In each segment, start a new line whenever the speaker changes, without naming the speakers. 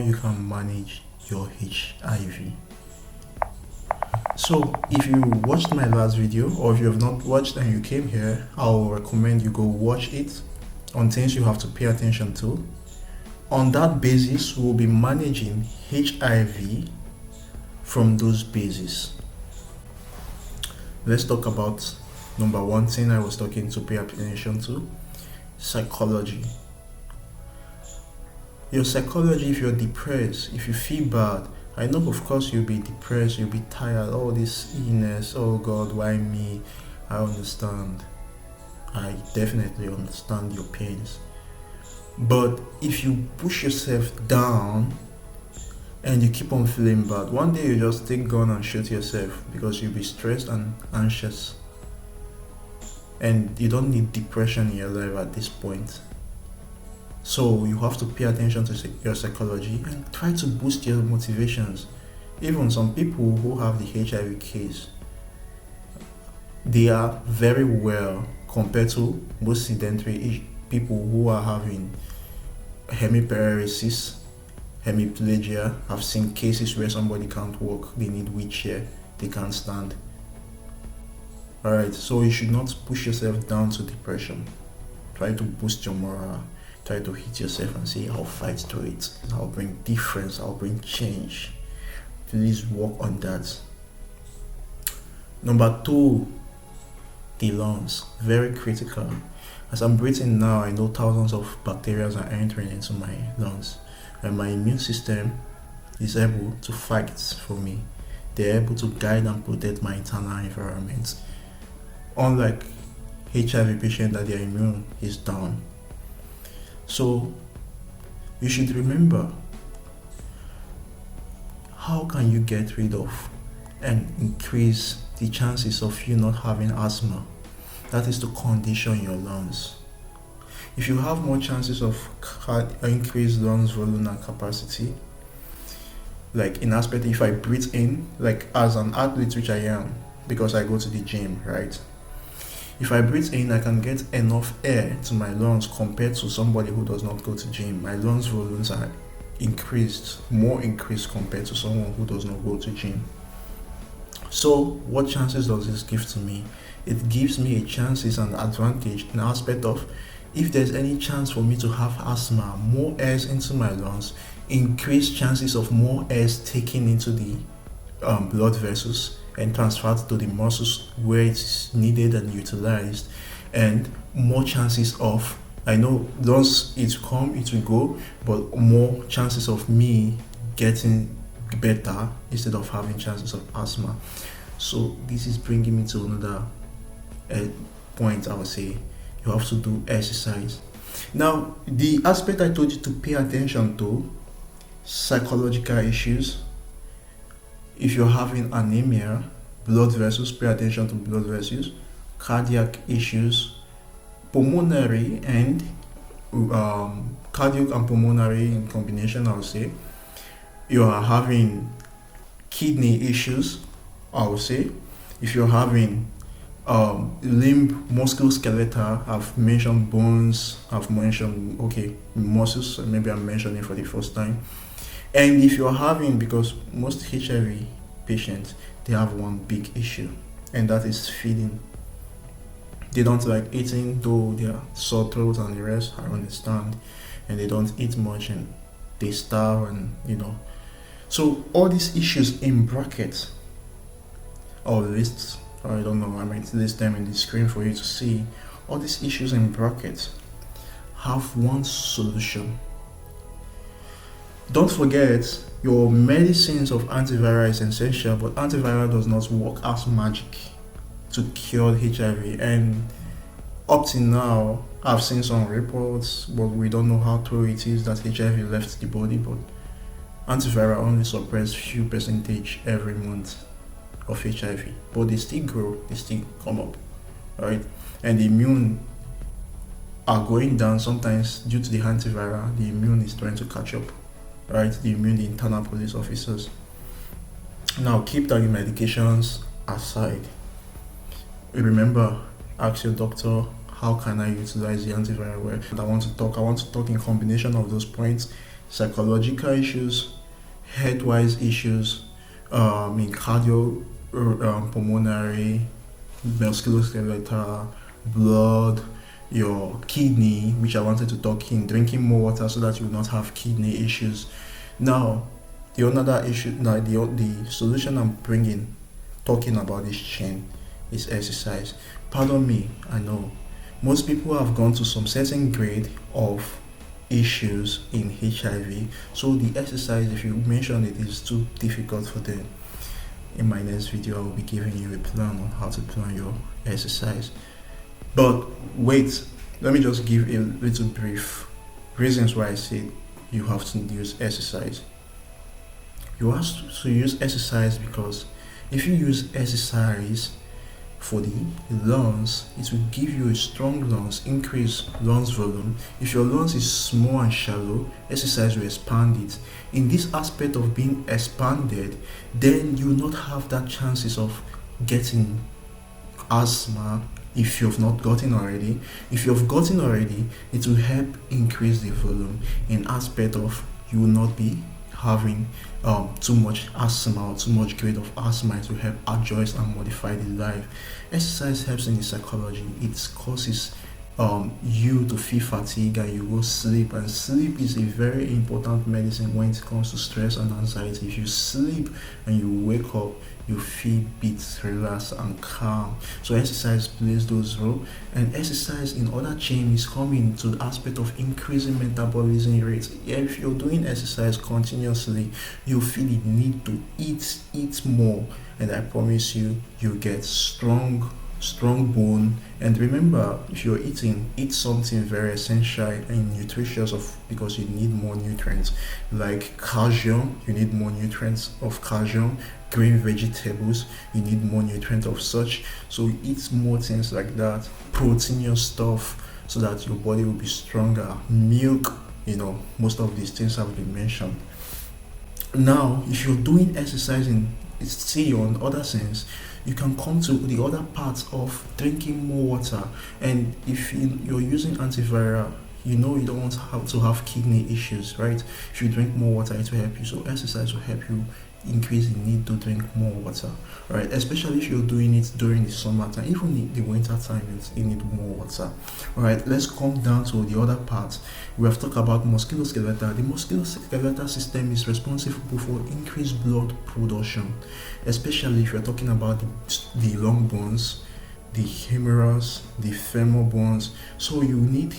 you can manage your HIV. So if you watched my last video, or if you have not watched and you came here, I'll recommend you go watch it on things you have to pay attention to. On that basis, we'll be managing HIV from those bases. Let's talk about number one thing I was talking to pay attention to: psychology. Your psychology, if you're depressed, if you feel bad, I know of course you'll be depressed, you'll be tired, all this illness, oh God, why me? I understand. I definitely understand your pains. But if you push yourself down and you keep on feeling bad, one day you just take gun and shoot yourself because you'll be stressed and anxious. And you don't need depression in your life at this point. So you have to pay attention to your psychology and try to boost your motivations. Even some people who have the HIV case, they are very well compared to most sedentary people who are having hemiparesis, hemiplegia. I've seen cases where somebody can't walk, they need wheelchair, they can't stand. Alright, so you should not push yourself down to depression. Try to boost your morale. Try to hit yourself and say, I'll fight through it. I'll bring difference. I'll bring change. Please work on that. Number two, the lungs. Very critical. As I'm breathing now, I know thousands of bacteria are entering into my lungs. And my immune system is able to fight for me. They're able to guide and protect my internal environment. Unlike HIV patients that their immune is down. So you should remember, how can you get rid of and increase the chances of you not having asthma? That is to condition your lungs. If you have more chances of increased lungs volume and capacity, like in aspect, if I breathe in, like as an athlete, which I am, because I go to the gym, right? If I breathe in, I can get enough air to my lungs compared to somebody who does not go to gym. My lungs volumes are more increased compared to someone who does not go to gym. So what chances does this give to me? It gives me a chances and advantage in the aspect of, if there's any chance for me to have asthma, more air into my lungs, increased chances of more air taken into the blood vessels and transferred to the muscles where it's needed and utilized, and more chances of, I know once it come, it will go, but more chances of me getting better instead of having chances of asthma. So this is bringing me to another point. I would say you have to do exercise. Now, the aspect I told you to pay attention to, psychological issues. If you're having anemia, blood vessels, pay attention to blood vessels, cardiac issues, pulmonary and cardiac and pulmonary in combination, I would say. You are having kidney issues, I would say. If you're having limb, musculoskeletal, I've mentioned bones, I've mentioned, muscles, maybe I'm mentioning for the first time. And if you're having, because most HIV patients, they have one big issue, and that is feeding. They don't like eating, though they are sore throat and the rest, I understand. And they don't eat much and they starve, and So all these issues in brackets, or lists, or I don't know, I might list them in the screen for you to see. All these issues in brackets have one solution. Don't forget, your medicines of antiviral is essential, but antiviral does not work as magic to cure HIV. And up till now, I've seen some reports, but we don't know how true it is, that HIV left the body, but antiviral only suppress few percentage every month of HIV, but they still grow, they still come up, right? And the immune are going down sometimes due to the antiviral. The immune is trying to catch up, right? The internal police officers. Now keep the medications aside. Remember, ask your doctor, how can I utilize the antiviral well? I want to talk in combination of those points. psychological issues, health-wise issues, in cardio, pulmonary, musculoskeletal, blood, your kidney, which I wanted to talk in, drinking more water so that you will not have kidney issues. Now, the another issue, now the solution I'm bringing, talking about this chain, is exercise. Pardon me, I know most people have gone to some certain grade of issues in HIV, so the exercise, if you mention it, is too difficult for them. In my next video, I will be giving you a plan on how to plan your exercise. But wait, let me just give a little brief reasons why I said you have to use exercise. You have to use exercise because if you use exercise for the lungs, it will give you a strong lungs, increase lungs volume. If your lungs is small and shallow, exercise will expand it. In this aspect of being expanded, then you will not have that chances of getting asthma if you've not gotten already. If you've gotten already, it will help increase the volume in aspect of you will not be having too much asthma or too much grade of asthma. It will help adjust and modify the life. Exercise helps in the psychology. It causes you to feel fatigue and you go sleep, and sleep is a very important medicine when it comes to stress and anxiety. If you sleep and you wake up, you feel bit relaxed and calm. So exercise plays those roles, and exercise in other chain is coming to the aspect of increasing metabolism rates. If you're doing exercise continuously, you feel the need to eat more, and I promise you, you get strong bone. And remember, if you're eat something very essential and nutritious because you need more nutrients, like calcium. You need more nutrients of calcium. Green vegetables, you need more nutrients of such. So eat more things like that, proteinous stuff, so that your body will be stronger. Milk, most of these things have been mentioned. Now, if you're doing exercising, see, on other sense, you can come to the other parts of drinking more water. And if you're using antiviral, you don't want to have kidney issues, right? If you drink more water, it will help you. So exercise will help you increase the need to drink more water, right? Especially if you're doing it during the summertime, even in the winter time, you need more water. All right, let's come down to the other part. We have talked about musculoskeletal. The musculoskeletal system is responsible for increased blood production, especially if you're talking about the long bones, the humerus, the femur bones. So you need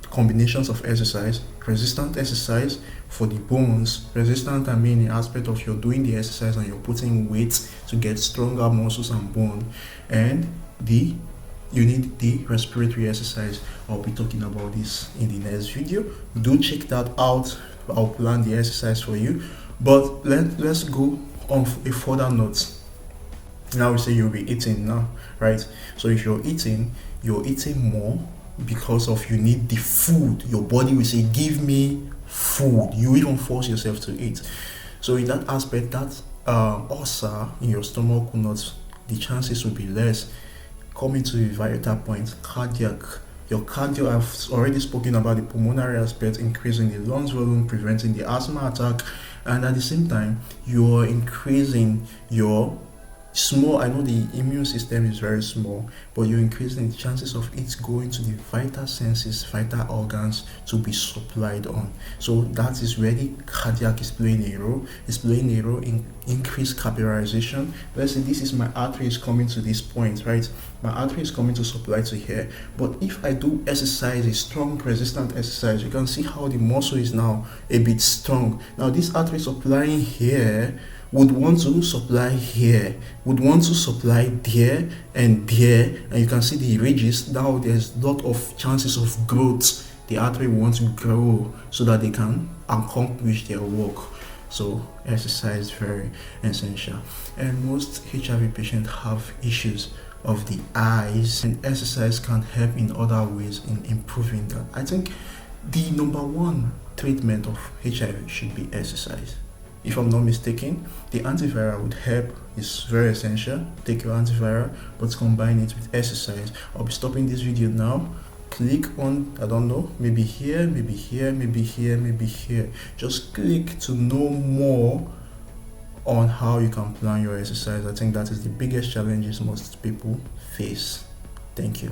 combinations of exercise, resistant exercise for the bones. Resistant, I mean, the aspect of you're doing the exercise and you're putting weight to get stronger muscles and bone. And you need the respiratory exercise. I'll be talking about this in the next video. Do check that out. I'll plan the exercise for you. But let's go on a further note. Now we say you'll be eating now, right? So if you're eating more because of you need the food. Your body will say, give me food. You even force yourself to eat. So in that aspect, that ulcer in your stomach will not, the chances will be less. Coming to the vital point, cardiac. Your cardio, I've already spoken about the pulmonary aspect, increasing the lungs volume, preventing the asthma attack, and at the same time, you're increasing your I know the immune system is very small, but you're increasing the chances of it going to the vital senses, vital organs to be supplied on. So that is where the cardiac is playing a role. It's playing a role in increased capillarization. Let's say this is my artery is coming to this point, right? My artery is coming to supply to here. But if I do exercise, a strong resistant exercise, you can see how the muscle is now a bit strong. Now this artery supplying here would want to supply here, would want to supply there and there, and you can see the ridges. Now there's a lot of chances of growth. The artery wants to grow so that they can accomplish their work. So exercise is very essential. And most HIV patients have issues of the eyes, and exercise can help in other ways in improving that. I think the number one treatment of HIV should be exercise. If I'm not mistaken, the antiviral would help. It's very essential. Take your antiviral, but combine it with exercise. I'll be stopping this video now. click on, I don't know, maybe here, maybe here, maybe here, maybe here. Just click to know more on how you can plan your exercise. I think that is the biggest challenges most people face. Thank you.